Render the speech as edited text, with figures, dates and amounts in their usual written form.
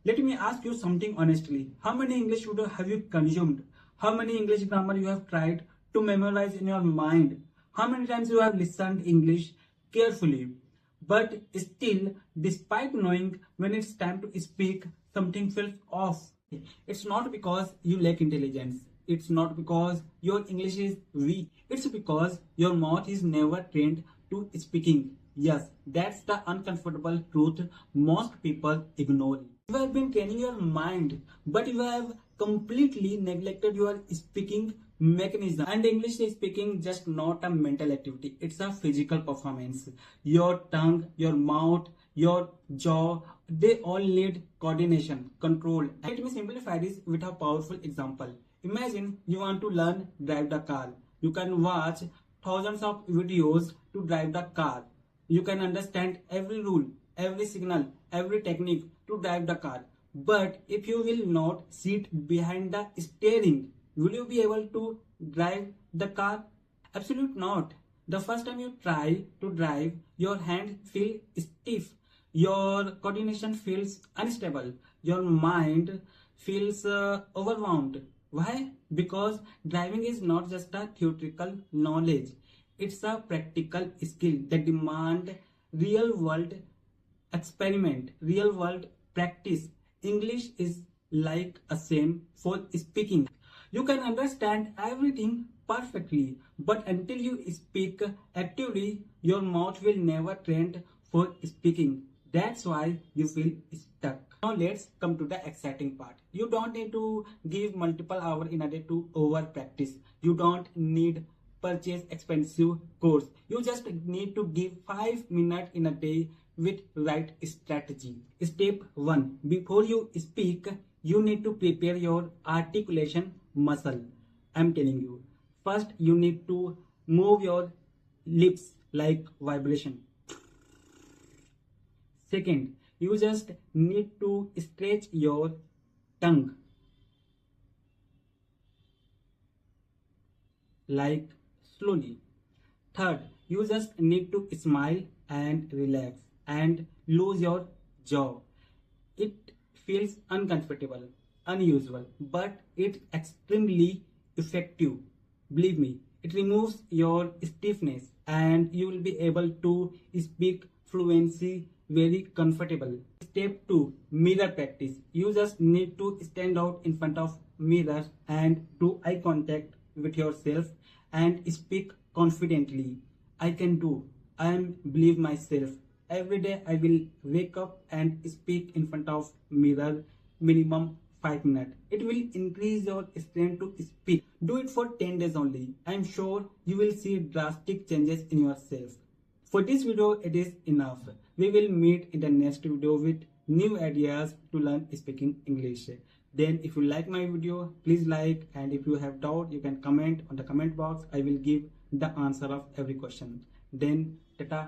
Let me ask you something honestly. How many English video have you consumed? How many English grammar you have tried to memorize in your mind? How many times you have listened English carefully? But still, despite knowing when it's time to speak, something feels off. It's not because you lack intelligence. It's not because your English is weak. It's because your mouth is never trained to speaking. Yes, that's the uncomfortable truth most people ignore. You have been training your mind, but you have completely neglected your speaking mechanism. And English speaking just not a mental activity, it's a physical performance. Your tongue, your mouth, your jaw, they all need coordination, control. And let me simplify this with a powerful example. Imagine you want to learn drive the car. You can watch thousands of videos to drive the car. You can understand every rule, every signal, every technique to drive the car. But if you will not sit behind the steering, will you be able to drive the car? Absolutely not. The first time you try to drive, your hand feels stiff, your coordination feels unstable, your mind feels overwhelmed. Why? Because driving is not just a theoretical knowledge. It's a practical skill that demand real world experiment, real world practice. English is like a same for speaking. You can understand everything perfectly, but until you speak actively, your mouth will never train for speaking. That's why you feel stuck. Now let's come to the exciting part. You don't need to give multiple hours in a day to over practice. You don't need purchase expensive course. You just need to give 5 minutes in a day with right strategy. Step 1. Before you speak, you need to prepare your articulation muscle. I'm telling you. First, you need to move your lips like vibration. Second, you just need to stretch your tongue like slowly. Third, you just need to smile and relax and lose your jaw. It feels uncomfortable, unusual, but it's extremely effective. Believe me, it removes your stiffness and you will be able to speak fluency very comfortable. Step 2. Mirror practice. You just need to stand out in front of mirror and do eye contact with yourself and speak confidently. I can do. I am believe myself. Every day I will wake up and speak in front of mirror minimum 5 minutes. It will increase your strength to speak. Do it for 10 days only. I am sure you will see drastic changes in yourself. For this video it is enough. We will meet in the next video with new ideas to learn speaking English. Then if you like my video, please like, and if you have doubt you can comment on the comment box. I will give the answer of every question. Then tata.